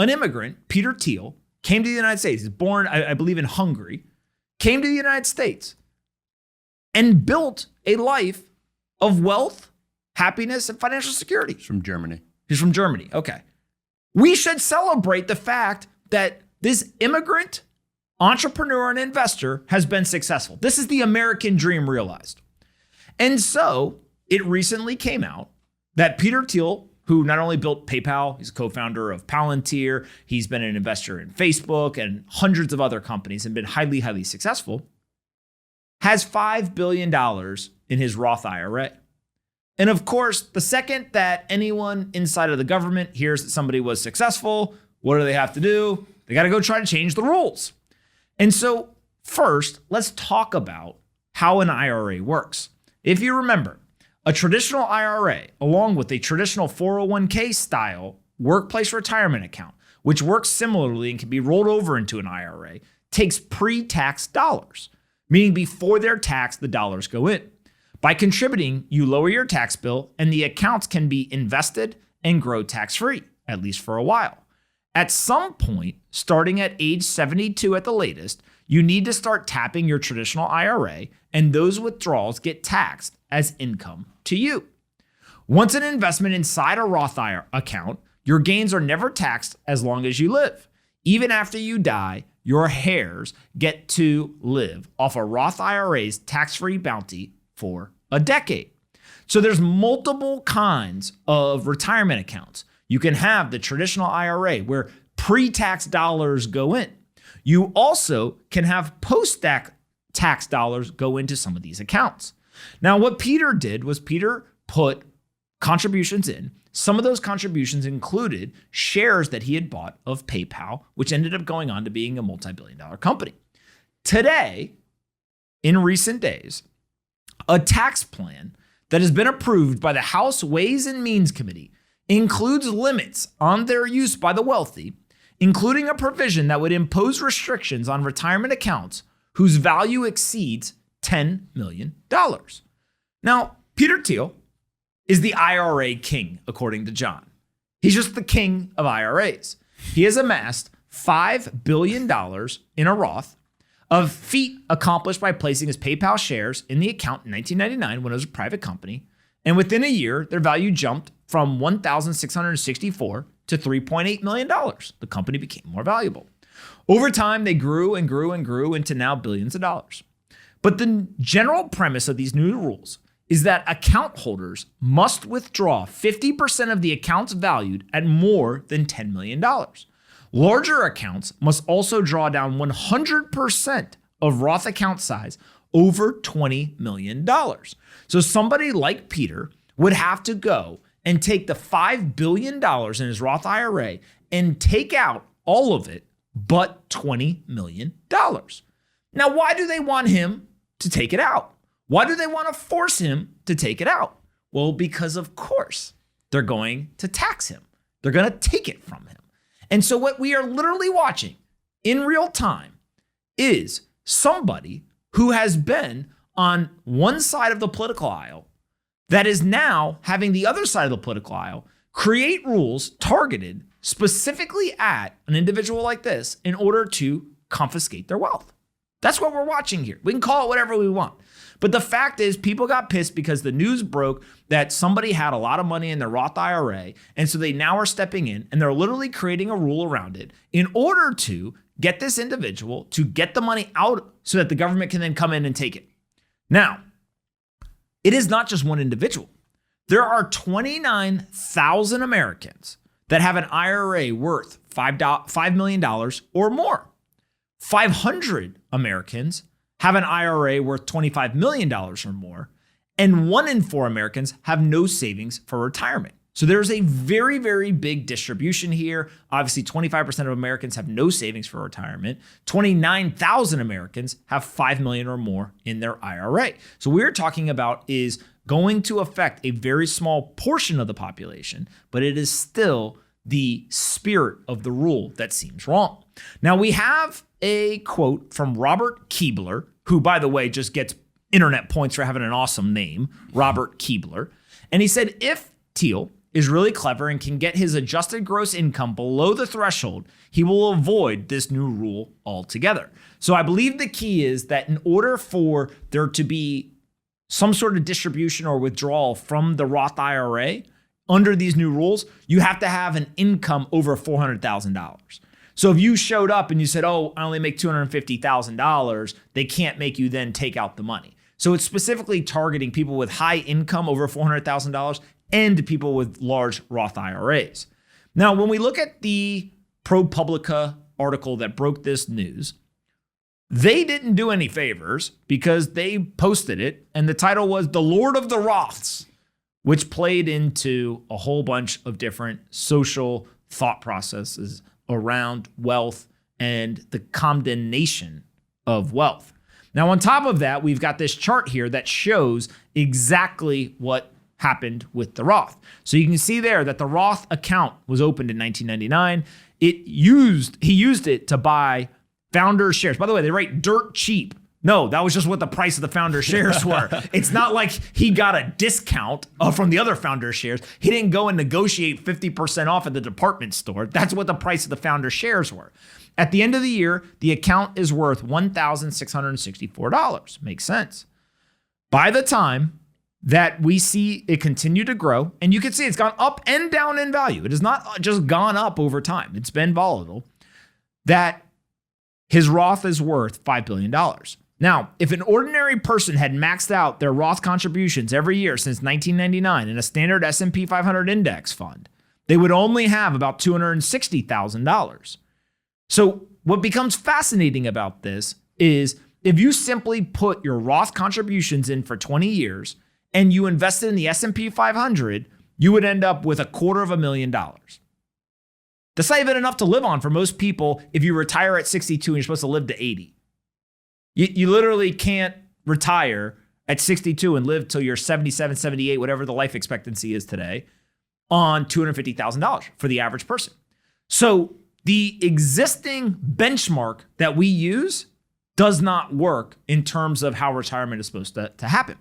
an immigrant, Peter Thiel, came to the United States. He's born, I believe, in Hungary, came to the United States and built a life of wealth, happiness, and financial security. He's from Germany. He's from Germany. Okay. We should celebrate the fact that this immigrant entrepreneur and investor has been successful. This is the American dream realized. And so it recently came out that Peter Thiel, who not only built PayPal, he's a co-founder of Palantir, he's been an investor in Facebook and hundreds of other companies and been highly, highly successful, has $5 billion in his Roth IRA. And of course, the second that anyone inside of the government hears that somebody was successful, what do they have to do? They got to go try to change the rules. And so first, let's talk about how an IRA works. If you remember, a traditional IRA, along with a traditional 401k style workplace retirement account, which works similarly and can be rolled over into an IRA, takes pre-tax dollars, meaning before they're taxed, the dollars go in. By contributing, you lower your tax bill and the accounts can be invested and grow tax-free, at least for a while. At some point, starting at age 72 at the latest, you need to start tapping your traditional IRA, and those withdrawals get taxed as income to you. Once an investment inside a Roth IRA account, your gains are never taxed as long as you live. Even after you die, your heirs get to live off a Roth IRA's tax-free bounty for a decade. So there's multiple kinds of retirement accounts. You can have the traditional IRA where pre-tax dollars go in. You also can have post-tax dollars go into some of these accounts. Now, what Peter did was Peter put contributions in. Some of those contributions included shares that he had bought of PayPal, which ended up going on to being a multi-billion-dollar company. Today, in recent days, a tax plan that has been approved by the House Ways and Means Committee includes limits on their use by the wealthy, including a provision that would impose restrictions on retirement accounts whose value exceeds $10 million. Now, Peter Thiel is the IRA king, according to John. He's just the king of IRAs. He has amassed $5 billion in a Roth, a feat accomplished by placing his PayPal shares in the account in 1999 when it was a private company. And within a year, their value jumped from $1,664 to $3.8 million. The company became more valuable. Over time, they grew and grew and grew into now billions of dollars. But the general premise of these new rules is that account holders must withdraw 50% of the accounts valued at more than $10 million. Larger accounts must also draw down 100% of Roth account size over $20 million. So somebody like Peter would have to go and take the $5 billion in his Roth IRA and take out all of it but $20 million. Now, why do they want him to take it out? Why do they want to force him to take it out? Well, because of course they're going to tax him. They're going to take it from him. And so what we are literally watching in real time is somebody who has been on one side of the political aisle that is now having the other side of the political aisle create rules targeted specifically at an individual like this in order to confiscate their wealth. That's what we're watching here. We can call it whatever we want. But the fact is, people got pissed because the news broke that somebody had a lot of money in their Roth IRA. And so they now are stepping in and they're literally creating a rule around it in order to get this individual to get the money out so that the government can then come in and take it. Now, it is not just one individual. There are 29,000 Americans that have an IRA worth $5 million or more. 500 Americans have an IRA worth $25 million or more, and 1 in 4 Americans have no savings for retirement. So there's a very, very big distribution here. Obviously, 25% of Americans have no savings for retirement. 29,000 Americans have $5 million or more in their IRA. So what we're talking about is going to affect a very small portion of the population, but it is still the spirit of the rule that seems wrong. Now, we have a quote from Robert Keebler, who, by the way, just gets internet points for having an awesome name, Robert Keebler. And he said, if Thiel is really clever and can get his adjusted gross income below the threshold, he will avoid this new rule altogether. So I believe the key is that in order for there to be some sort of distribution or withdrawal from the Roth IRA under these new rules, you have to have an income over $400,000. So if you showed up and you said, oh, I only make $250,000, they can't make you then take out the money. So it's specifically targeting people with high income over $400,000 and people with large Roth IRAs. Now, when we look at the ProPublica article that broke this news, they didn't do any favors because they posted it, and the title was The Lord of the Roths, which played into a whole bunch of different social thought processes around wealth and the condemnation of wealth. Now, on top of that, we've got this chart here that shows exactly what happened with the Roth. So you can see there that the Roth account was opened in 1999. He used it to buy founder shares. By the way, they write dirt cheap. No, that was just what the price of the founder shares were. It's not like he got a discount from the other founder shares. He didn't go and negotiate 50% off at the department store. That's what the price of the founder shares were. At the end of the year, the account is worth $1,664. Makes sense. By the time that we see it continue to grow, and you can see it's gone up and down in value. It has not just gone up over time. It's been volatile. That his Roth is worth $5 billion. Now, if an ordinary person had maxed out their Roth contributions every year since 1999 in a standard S&P 500 index fund, they would only have about $260,000. So what becomes fascinating about this is if you simply put your Roth contributions in for 20 years and you invested in the S&P 500, you would end up with $250,000. That's not even enough to live on for most people if you retire at 62 and you're supposed to live to 80. You literally can't retire at 62 and live till you're 77, 78, whatever the life expectancy is today, on $250,000 for the average person. So the existing benchmark that we use does not work in terms of how retirement is supposed to happen.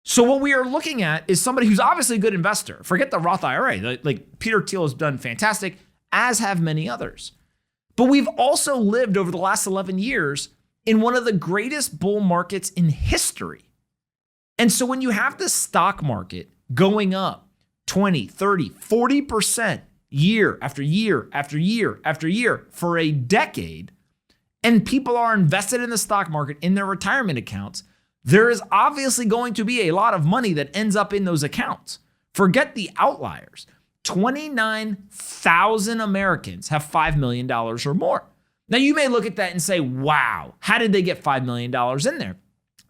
So what we are looking at is somebody who's obviously a good investor. Forget the Roth IRA. Like Peter Thiel has done fantastic, as have many others. But we've also lived over the last 11 years in one of the greatest bull markets in history. And so when you have the stock market going up 20, 30, 40% year after year after year after year for a decade, and people are invested in the stock market in their retirement accounts, there is obviously going to be a lot of money that ends up in those accounts. Forget the outliers. 29,000 Americans have $5 million or more. Now, you may look at that and say, wow, how did they get $5 million in there?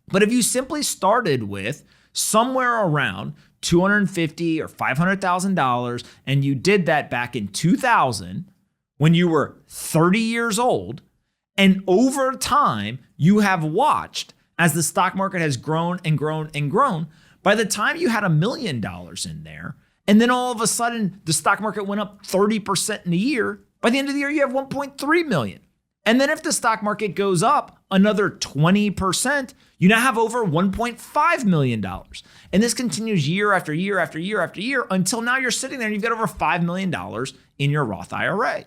But if you simply started with somewhere around $250,000 or $500,000, and you did that back in 2000 when you were 30 years old, and over time, you have watched as the stock market has grown and grown and grown, by the time you had $1 million in there, and then all of a sudden the stock market went up 30% in a year, by the end of the year, you have 1.3 million. And then if the stock market goes up another 20%, you now have over $1.5 million. And this continues year after year after year after year until now you're sitting there and you've got over $5 million in your Roth IRA.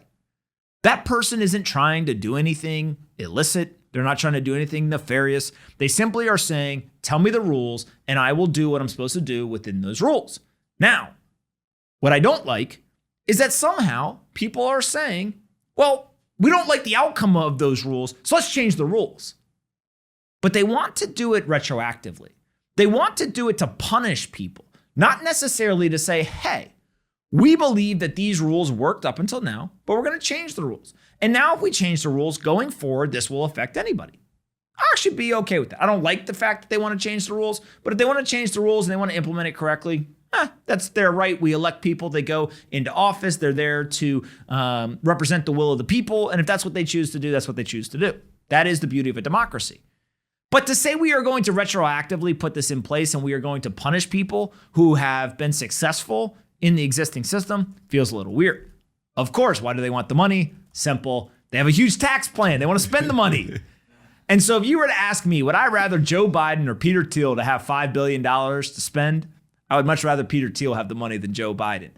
That person isn't trying to do anything illicit. They're not trying to do anything nefarious. They simply are saying, tell me the rules and I will do what I'm supposed to do within those rules. Now, what I don't like is that somehow people are saying, well, we don't like the outcome of those rules, so let's change the rules. But they want to do it retroactively. They want to do it to punish people, not necessarily to say, hey, we believe that these rules worked up until now, but we're going to change the rules. And now if we change the rules going forward, this will affect anybody. I'll actually be okay with that. I don't like the fact that they want to change the rules, but if they want to change the rules and they want to implement it correctly, that's their right. We elect people. They go into office. They're there to represent the will of the people. And if that's what they choose to do, that's what they choose to do. That is the beauty of a democracy. But to say we are going to retroactively put this in place and we are going to punish people who have been successful in the existing system feels a little weird. Of course, why do they want the money? Simple. They have a huge tax plan. They want to spend the money. And so if you were to ask me, would I rather Joe Biden or Peter Thiel to have $5 billion to spend? I would much rather Peter Thiel have the money than Joe Biden.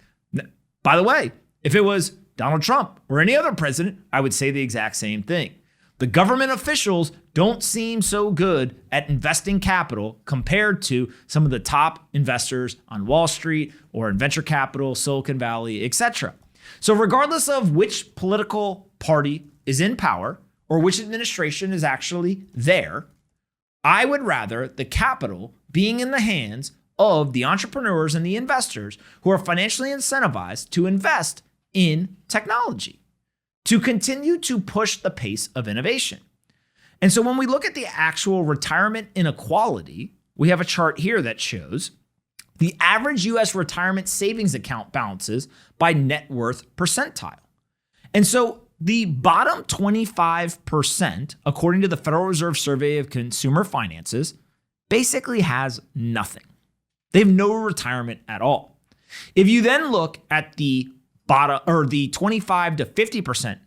By the way, if it was Donald Trump or any other president, I would say the exact same thing. The government officials don't seem so good at investing capital compared to some of the top investors on Wall Street or in venture capital, Silicon Valley, etc. So regardless of which political party is in power or which administration is actually there, I would rather the capital being in the hands of the entrepreneurs and the investors who are financially incentivized to invest in technology, to continue to push the pace of innovation. And so when we look at the actual retirement inequality, we have a chart here that shows the average US retirement savings account balances by net worth percentile. And so the bottom 25%, according to the Federal Reserve Survey of Consumer Finances, basically has nothing. They have no retirement at all. If you then look at the bottom or the 25 to 50%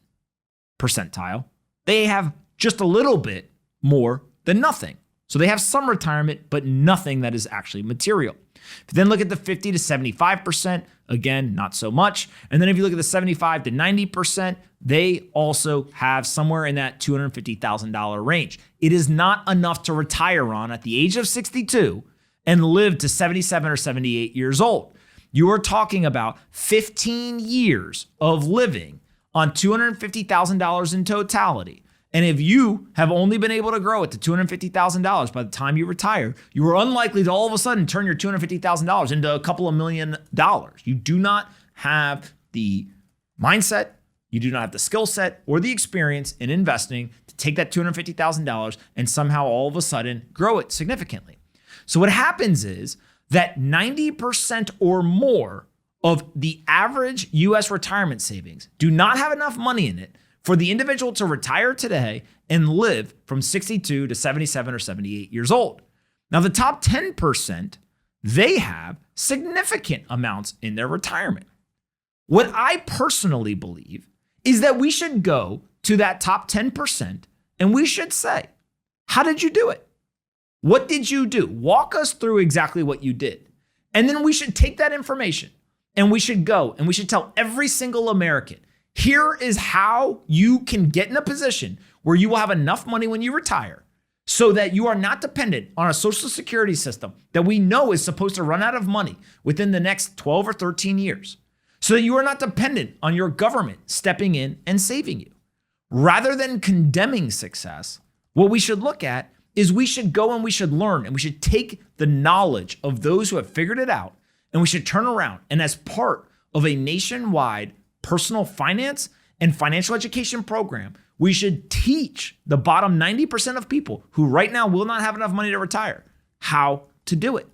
percentile, they have just a little bit more than nothing. So they have some retirement, but nothing that is actually material. If you then look at the 50 to 75%, again, not so much. And then if you look at the 75 to 90%, they also have somewhere in that $250,000 range. It is not enough to retire on at the age of 62 and live to 77 or 78 years old. You are talking about 15 years of living on $250,000 in totality. And if you have only been able to grow it to $250,000 by the time you retire, you are unlikely to all of a sudden turn your $250,000 into a couple of $1 million. You do not have the mindset, you do not have the skill set or the experience in investing to take that $250,000 and somehow all of a sudden grow it significantly. So what happens is that 90% or more of the average US retirement savings do not have enough money in it for the individual to retire today and live from 62 to 77 or 78 years old. Now, the top 10%, they have significant amounts in their retirement. What I personally believe is that we should go to that top 10% and we should say, how did you do it? What did you do? Walk us through exactly what you did. And then we should take that information and we should go and we should tell every single American, here is how you can get in a position where you will have enough money when you retire so that you are not dependent on a social security system that we know is supposed to run out of money within the next 12 or 13 years. So that you are not dependent on your government stepping in and saving you. Rather than condemning success, what we should look at is we should go and we should learn and we should take the knowledge of those who have figured it out and we should turn around and as part of a nationwide personal finance and financial education program, we should teach the bottom 90% of people who right now will not have enough money to retire how to do it.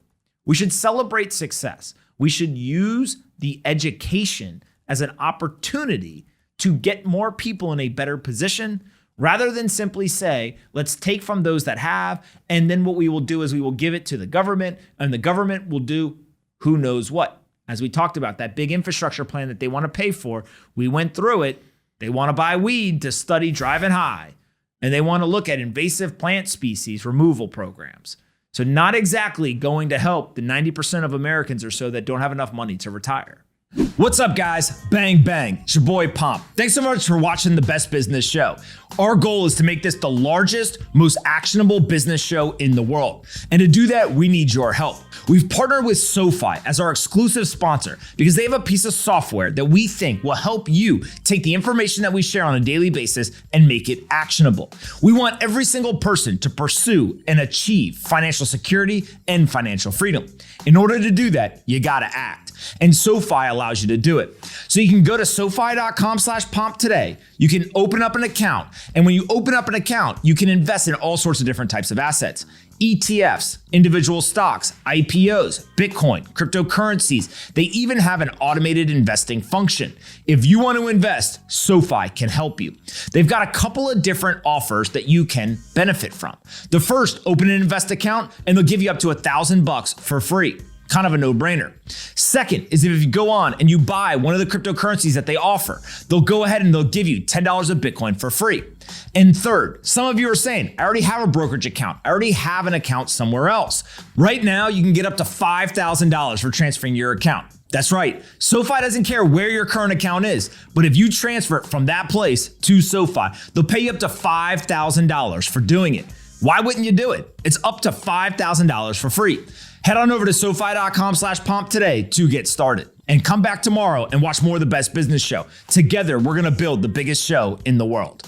We should celebrate success. We should use the education as an opportunity to get more people in a better position rather than simply say, let's take from those that have, and then what we will do is we will give it to the government, and the government will do who knows what. As we talked about, that big infrastructure plan that they want to pay for, we went through it. They want to buy weed to study driving high, and they want to look at invasive plant species removal programs. So not exactly going to help the 90% of Americans or so that don't have enough money to retire. What's up, guys? Bang, bang. It's your boy Pomp. Thanks so much for watching the Best Business Show. Our goal is to make this the largest, most actionable business show in the world. And to do that, we need your help. We've partnered with SoFi as our exclusive sponsor because they have a piece of software that we think will help you take the information that we share on a daily basis and make it actionable. We want every single person to pursue and achieve financial security and financial freedom. In order to do that, you gotta act. And SoFi allows you to do it. So you can go to SoFi.com/pomp today. You can open up an account. And when you open up an account, you can invest in all sorts of different types of assets. ETFs, individual stocks, IPOs, Bitcoin, cryptocurrencies. They even have an automated investing function. If you want to invest, SoFi can help you. They've got a couple of different offers that you can benefit from. The first, open an invest account and they'll give you up to $1,000 for free. Kind of a no-brainer. Second is if you go on and you buy one of the cryptocurrencies that they offer, they'll go ahead and they'll give you $10 of Bitcoin for free. And third, some of you are saying, I already have a brokerage account. I already have an account somewhere else. Right now, you can get up to $5,000 for transferring your account. That's right. SoFi doesn't care where your current account is, but if you transfer it from that place to SoFi, they'll pay you up to $5,000 for doing it. Why wouldn't you do it? It's up to $5,000 for free. Head on over to SoFi.com/pomp today to get started. And come back tomorrow and watch more of the Best Business Show. Together, we're going to build the biggest show in the world.